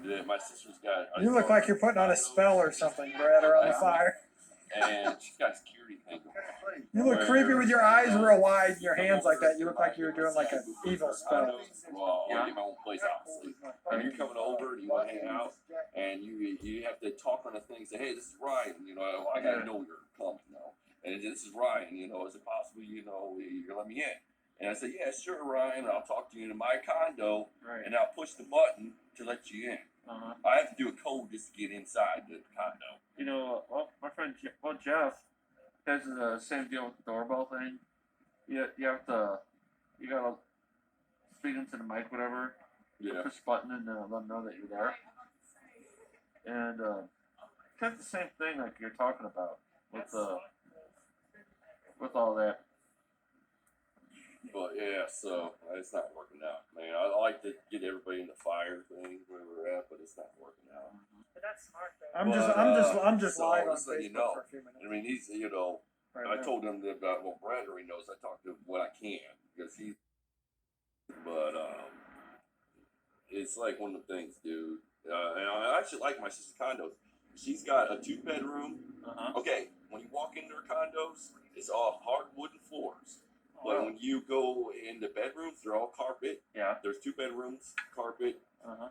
Yeah, my sister's got. You look like you're putting on a spell or something, Brad, around the fire. And she's got a security thing. You look creepy with your eyes real wide and your hands like that. You look like you were doing like an evil spell. Well, I get my own place, obviously. And you're coming over and you want to hang out, and you have to talk on the thing. Say, hey, this is Ryan. You know, I gotta know you're coming. You know, and this is Ryan. You know, is it possible? You know, you're gonna let me in? And I said, yeah, sure, Ryan. I'll talk to you in my condo, and I'll push the button to let you in. I have to do a code just to get inside the condo. You know, well, my friend, Jeff, has the same deal with the doorbell thing. You have to, you gotta speak into the mic, whatever. Yeah. Push the button and let them know that you're there. And it's kind of the same thing like you're talking about with all that. But yeah, so it's not working out, man. I like to get everybody in the fire thing where we're at, but it's not working out. But that's smart though. I'm just so live on just let Facebook you know. for a few minutes. I mean, he's, you know, Right I now. told him about what Brad already knows. I talked to him what I can because he. But it's like one of the things, dude. And I actually like my sister's condos. She's got a 2-bedroom. Okay, when you walk into her condos, it's all hard wooden floors. But when you go in the bedrooms, they're all carpet. Yeah. There's 2 bedrooms, carpet.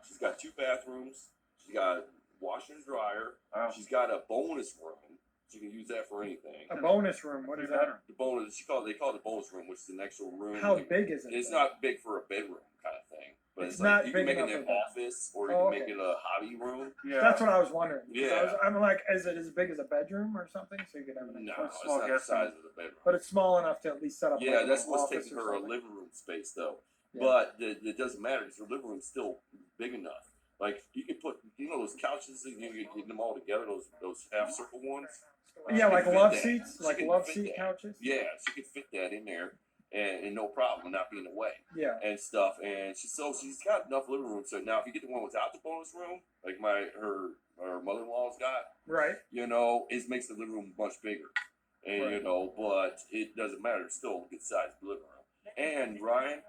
She's got 2 bathrooms. She's got a washer and dryer. She's got a bonus room. She can use that for anything. A bonus room. What is that? The bonus. They call it the bonus room, which is an extra room. How big is it? It's not big for a bedroom kind of thing. But It's like not you big can make it enough an for that. office or you can make it a hobby room. Yeah. That's what I was wondering. Yeah. I'm like, is it as big as a bedroom or something? So you could have an No, extra it's small not the guest size room. of the bedroom. But it's small enough to at least set up. Yeah, like that's an what's office taking or her a something. living room space though. Yeah. But it doesn't matter because her living room's still big enough. Like you can put, you know, those couches that you can get them all together, those half circle ones. Yeah, like fit love that. seats, She like can love fit seat that. couches. Yeah, she could fit that in there, and no problem, not being in the way. Yeah. And stuff, and she's got enough living room. So now, if you get the one without the bonus room, like her mother-in-law's got, Right. you know, it makes the living room much bigger, and Right. you know, but it doesn't matter. It's still a good sized living room. And Ryan,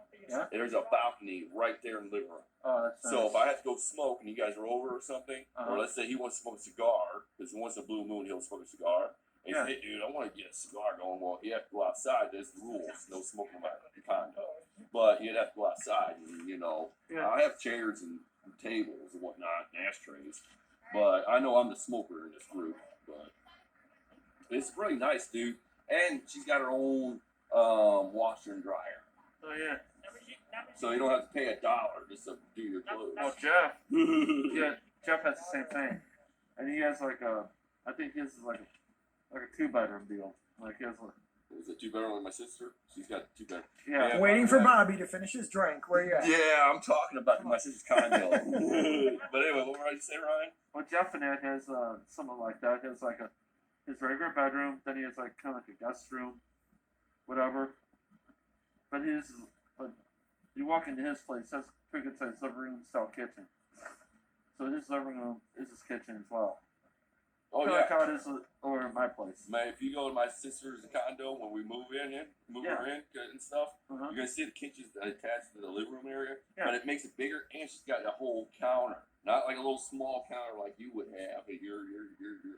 there's a balcony right there in the living room. Oh, that's nice. So if I have to go smoke and you guys are over or something, or let's say he wants to smoke a cigar, because once a blue moon he'll smoke a cigar. And he said, hey dude, I want to get a cigar going. Well, you have to go outside. There's the rules. No smoking in my condo. But you'd have to go outside and, you know, I have chairs and tables and whatnot, and ashtrays. But I know I'm the smoker in this group. But it's really nice, dude. And she's got her own washer and dryer. Oh yeah. So you don't have to pay $1 just to do your clothes. Oh, Jeff has the same thing, and he has like I think his is like a 2-bedroom deal. Like his. Is it 2-bedroom with my sister? She's got 2-bedroom. Yeah. Waiting for Bobby to finish his drink. Where you at? Yeah, I'm talking about my sister's condo. But anyway, what were I say, Ryan? Well, Jeff and Ed has something like that. He has like his regular bedroom. Then he has like kind of like a guest room, whatever. But you walk into his place. That's a pretty good sized living room style kitchen. So his living room is his kitchen as well. Oh Kinda yeah. like how it is over at my place. Man, if you go to my sister's condo when we move her in and stuff, you're gonna see the kitchen's attached to the living room area, but it makes it bigger, and she's got a whole counter, not like a little small counter like you would have at your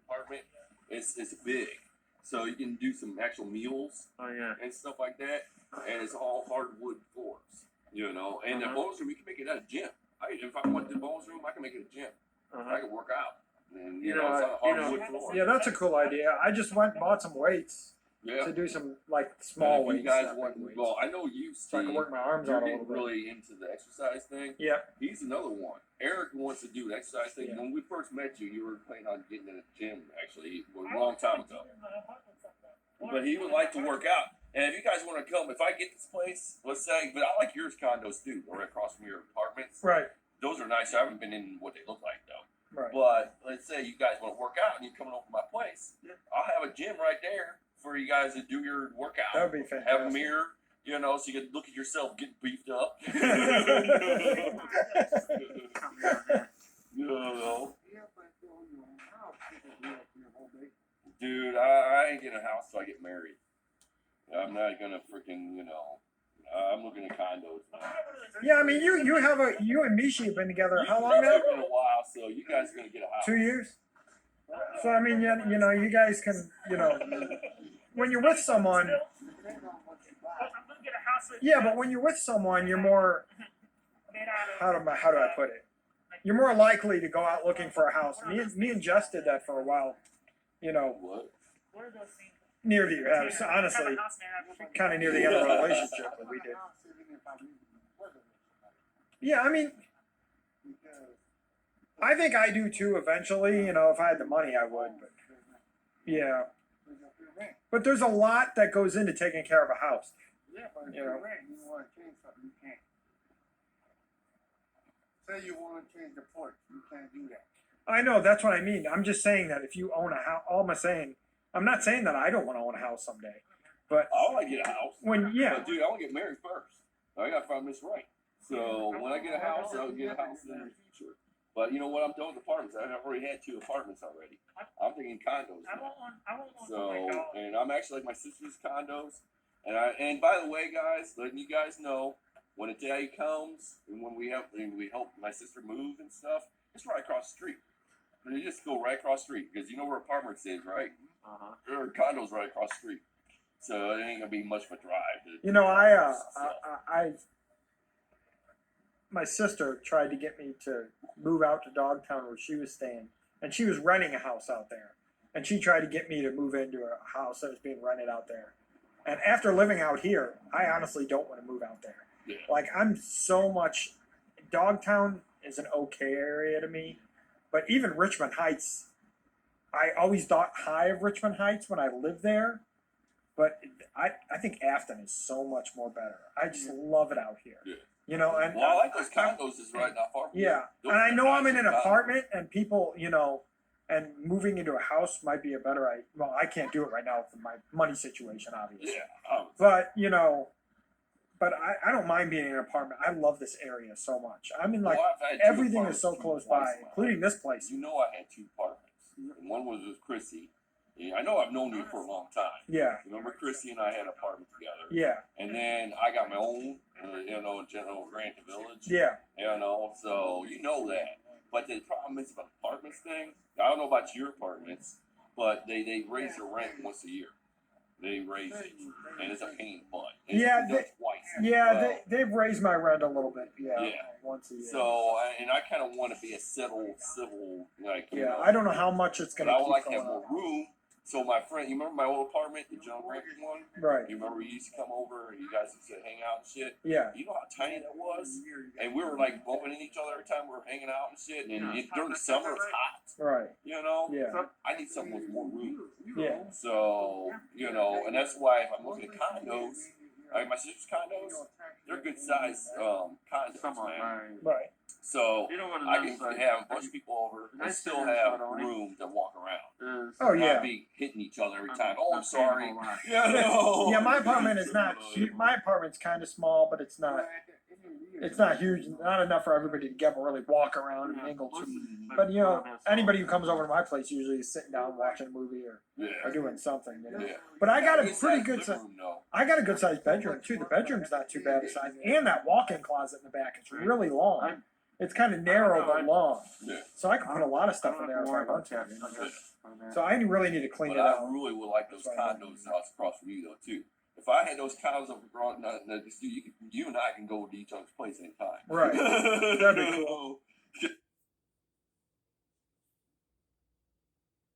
apartment. It's big, so you can do some actual meals and stuff like that, and it's all hardwood floors, you know. And the bonus room, you can make it at a gym. If I want the bonus room, I can make it a gym. I can work out. And, you know, it's on a hardwood floor. Yeah, that's a cool idea. I just went and bought some weights to do some like small weights. You guys want? Well, I know you. So I can work my arms out a little bit. Really into the exercise thing. Yeah. He's another one. Eric wants to do the exercise thing. When we first met you, you were planning on getting in a gym actually a long time ago. But he would like to work out. And if you guys want to come, if I get this place, let's say, but I like yours condos too, right across from your apartments. Right. Those are nice. I haven't been in what they look like though. Right. But let's say you guys want to work out and you're coming over to my place. I'll have a gym right there for you guys to do your workout. That would be fantastic. Have a mirror, you know, so you can look at yourself getting beefed up. You know. Dude, I ain't getting a house till I get married. I'm not gonna freaking, you know. I'm looking at condos now. Yeah, I mean, you and Mishi have been together how long now? It's been a while, so you guys are gonna get a house. 2 years. So I mean, you know, you guys can, you know, when you're with someone. Yeah, but when you're with someone, you're more. How do I put it? You're more likely to go out looking for a house. Me and Jess did that for a while. You know, What? near the honestly, kind of near the end of the relationship that we did. Yeah, I mean, I think I do too. Eventually, you know, if I had the money, I would. But yeah, but there's a lot that goes into taking care of a house. Yeah, but if You you're know. rent, you want to change something, you can't. Say you want to change the porch, you can't do that. I know, that's what I mean. I'm just saying that if you own a house, I'm not saying that I don't want to own a house someday, but I want to get a house. when, yeah, But dude, I want to get married first. I gotta find this right. So when I get a house, I'll get a house in the future. But you know what? I'm done with apartments. I've already had 2 apartments already. I'm thinking condos now. So, and I'm actually like my sister's condos. And by the way, guys, letting you guys know, when a day comes and when we help my sister move and stuff, it's right across the street. And you just go right across the street because you know where apartments is, right? There are condos right across the street. So it ain't gonna be much of a drive. you know, my sister tried to get me to move out to Dogtown where she was staying, and she was renting a house out there, and she tried to get me to move into a house that was being rented out there. And after living out here, I honestly don't want to move out there. Yeah. Like, I'm so much. Dogtown is an okay area to me, but even Richmond Heights, I always thought high of Richmond Heights when I lived there, but I think Affton is so much more better. I just love it out here. Yeah. You know, and Well, I like those condos is right not far from yeah, Those and I are know I'm in nice an condos. apartment, and people, you know, and moving into a house might be a better idea. Well, I can't do it right now for my money situation, obviously. Yeah. But you know, but I don't mind being in an apartment. I love this area so much. I mean, like, Well, I've had 2 everything is apartments so twice close in my by, life. including this place. You know, I had 2 apartments. And one was with Chrissy. Yeah, I know I've known you for a long time. Yeah, Remember, Chrissy and I had an apartment together. yeah, And then I got my own, you know, in General Grant Village. yeah. You know, so you know that. But the problem is about apartments thing. I don't know about your apartments, but they raise their rent once a year. They raise it, and it's a pain in the butt. And Yeah, it's done twice. Yeah, Well, they've raised my rent a little bit. Yeah, Yeah. once a year. So, and I kind of want to be a civil, like, you yeah, know. I don't know how much it's But gonna I would keep like to going have more up. room. So my friend, you remember my old apartment, the John Grant one? Right. You remember we used to come over and you guys used to hang out and shit? Yeah. You know how tiny that was? And we were like bumping into each other every time we were hanging out and shit. And during the summer it's hot, Right. you know? Yeah. I need something with more room. Yeah. So, you know, and that's why if I'm looking at condos, like my sister's condos, they're good sized condos, man. Right. So You know what it I is, can like, have a bunch of people over and nice still thing is have about owning- room to walk around. is Oh, not yeah. be hitting each other every time. I'm Oh, I'm sorry. saying a lot. Yeah, no. Yeah, my apartment is not huge. My apartment's kind of small, but it's not huge. Not enough for everybody to get up and really walk around and mingle too. But you know, anybody who comes over to my place usually is sitting down watching a movie or Yeah. doing something. You know? Yeah. But I got a Good pretty sized good living size. room, though. I got a good sized bedroom too. The bedroom's not too bad a size, and that walk-in closet in the back is really long. It's kind of narrow but long, Yeah. so I can put a lot of I stuff don't in have there to if worry I want about to. that. You know? Okay. So I really need to clean But it I out. really would like those That's why I condos house across from you though too. If I had those condos up abroad, you and I can go to each other's place anytime. Right. That'd be cool.